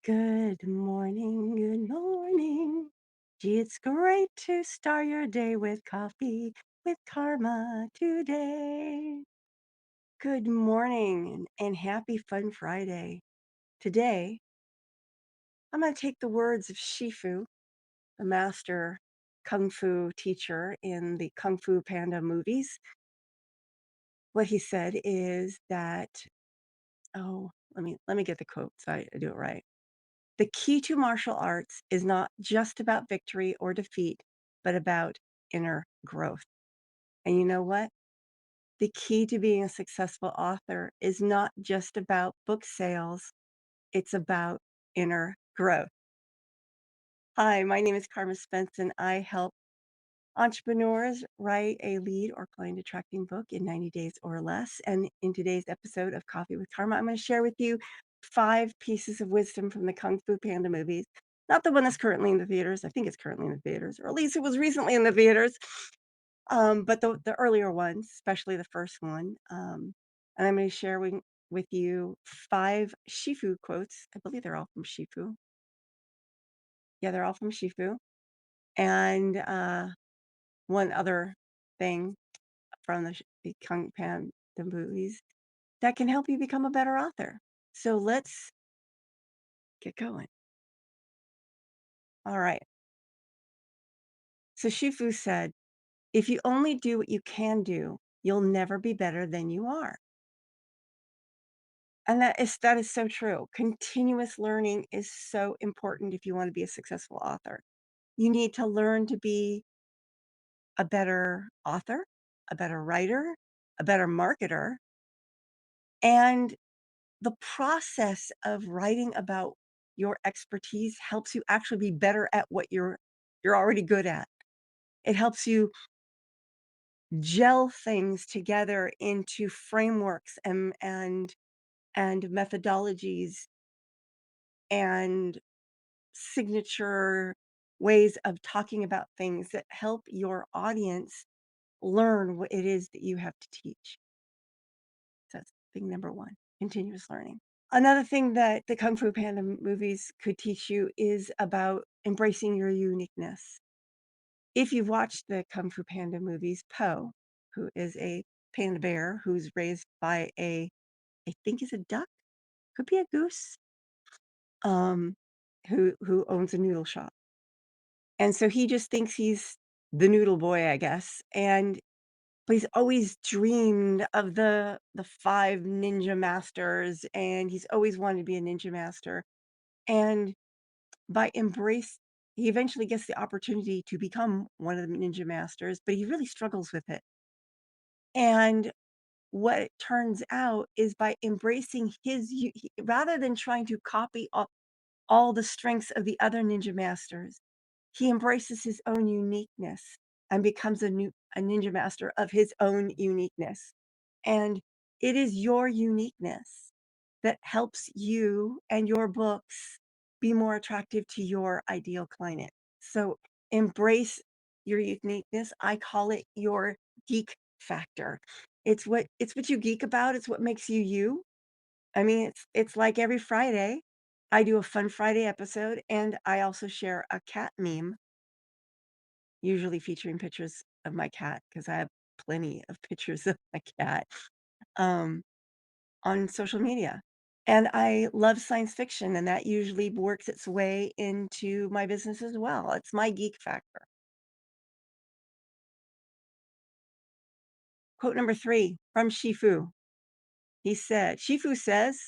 Good morning, good morning. Gee, it's great to start your day with coffee with Karma today. Good morning and happy Fun Friday. Today, I'm going to take the words of Shifu, the master kung fu teacher in the Kung Fu Panda movies. What he said is that, let me get the quote so I do it right. The key to martial arts is not just about victory or defeat, but about inner growth. And you know what? The key to being a successful author is not just about book sales, it's about inner growth. Hi, my name is Carma Spence, and I help entrepreneurs write a lead or client attracting book in 90 days or less. And in today's episode of Coffee with Karma, I'm going to share with you 5 pieces of wisdom from the Kung Fu Panda movies. Not the one that's currently in the theaters. I think it's currently in the theaters, or at least it was recently in the theaters. But the earlier ones, especially the first one. And I'm going to share with you 5 Shifu quotes. I believe they're all from Shifu. Yeah, they're all from Shifu. And one other thing from the Kung Panda movies that can help you become a better author. So let's get going. All right. So Shifu said, if you only do what you can do, you'll never be better than you are. And that is so true. Continuous learning is so important if you want to be a successful author. You need to learn to be a better author, a better writer, a better marketer, and the process of writing about your expertise helps you actually be better at what you're already good at. It helps you gel things together into frameworks and methodologies and signature ways of talking about things that help your audience learn what it is that you have to teach. So that's thing number 1, continuous learning. Another thing that the Kung Fu Panda movies could teach you is about embracing your uniqueness. If you've watched the Kung Fu Panda movies, Po, who is a panda bear who's raised by I think is a duck, could be a goose, um, who owns a noodle shop. And so he just thinks he's the noodle boy, I guess. But he's always dreamed of the 5 ninja masters, and he's always wanted to be a ninja master. And by embrace he eventually gets the opportunity to become one of the ninja masters, but he really struggles with it. And what it turns out is by embracing rather than trying to copy all the strengths of the other ninja masters, he embraces his own uniqueness and becomes a ninja master of his own uniqueness. And it is your uniqueness that helps you and your books be more attractive to your ideal client. So embrace your uniqueness. I call it your geek factor. It's what you geek about. It's what makes you you. I mean, it's like every Friday, I do a Fun Friday episode, and I also share a cat meme, usually featuring pictures of my cat because I have plenty of pictures of my cat. Um, on social media. And I love science fiction, and that usually works its way into my business as well. It's my geek factor. Quote number 3 from Shifu. Shifu says,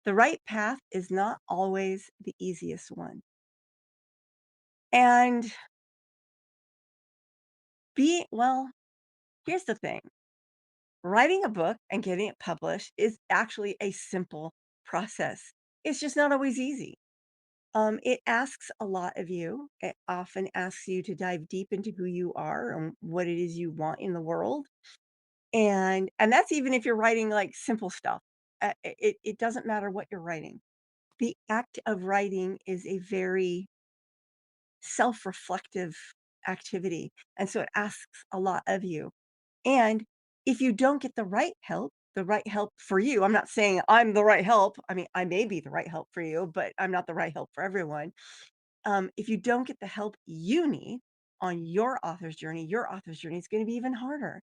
the right path is not always the easiest one. And well, here's the thing. Writing a book and getting it published is actually a simple process. It's just not always easy. It asks a lot of you. It often asks you to dive deep into who you are and what it is you want in the world. And that's even if you're writing like simple stuff. It doesn't matter what you're writing. The act of writing is a very self-reflective activity. And so it asks a lot of you. And if you don't get the right help, the right help for you. I'm not saying I'm the right help. I mean, I may be the right help for you, but I'm not the right help for everyone. If you don't get the help you need on your author's journey is going to be even harder.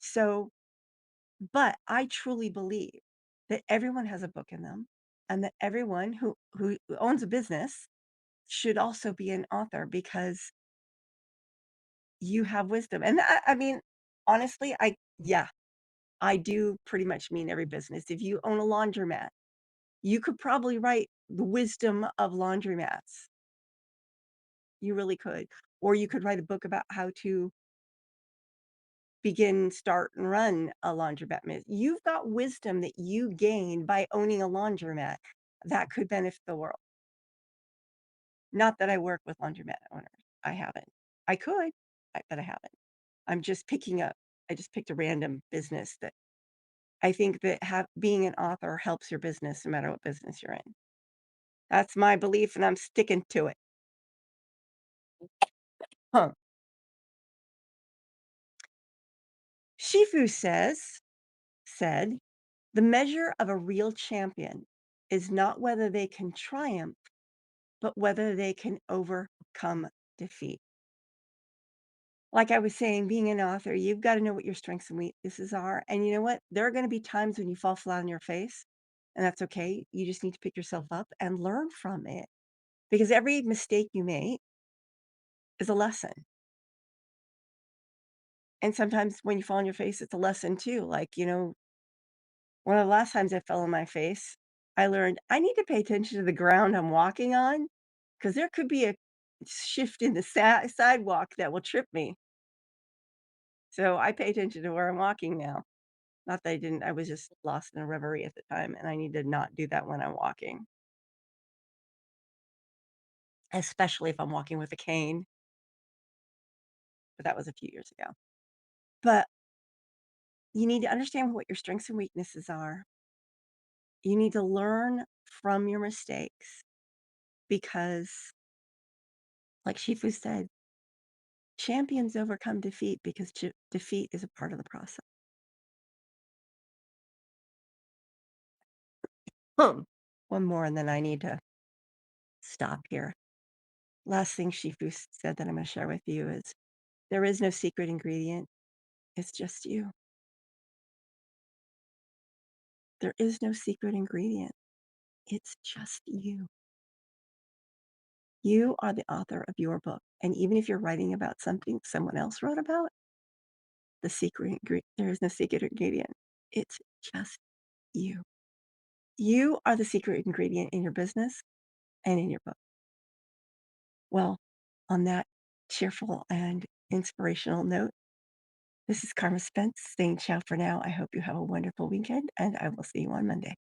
So, but I truly believe that everyone has a book in them and that everyone who owns a business should also be an author because you have wisdom. And I mean, honestly, yeah, I do pretty much mean every business. If you own a laundromat, you could probably write the wisdom of laundromats. You really could. Or you could write a book about how to begin, start, and run a laundromat. You've got wisdom that you gained by owning a laundromat that could benefit the world. Not that I work with laundromat owners. I haven't. I could, but I haven't. I'm just picking up. I just picked a random business that I think that being an author helps your business no matter what business you're in. That's my belief, and I'm sticking to it. Huh. Shifu said, the measure of a real champion is not whether they can triumph, but whether they can overcome defeat. Like I was saying, being an author, you've got to know what your strengths and weaknesses are. And you know what? There are going to be times when you fall flat on your face, and that's okay. You just need to pick yourself up and learn from it because every mistake you make is a lesson. And sometimes when you fall on your face, it's a lesson too. Like, one of the last times I fell on my face, I learned I need to pay attention to the ground I'm walking on because there could be a shift in the sidewalk that will trip me. So I pay attention to where I'm walking now. Not that I didn't, I was just lost in a reverie at the time, and I need to not do that when I'm walking, especially if I'm walking with a cane, but that was a few years ago. But you need to understand what your strengths and weaknesses are. You need to learn from your mistakes because, like Shifu said, champions overcome defeat because defeat is a part of the process. Hmm. One more, and then I need to stop here. Last thing Shifu said that I'm going to share with you is there is no secret ingredient. It's just you. There is no secret ingredient. It's just you. You are the author of your book. And even if you're writing about something someone else wrote about, there is no secret ingredient. It's just you. You are the secret ingredient in your business and in your book. Well, on that cheerful and inspirational note, this is Carma Spence saying ciao for now. I hope you have a wonderful weekend, and I will see you on Monday.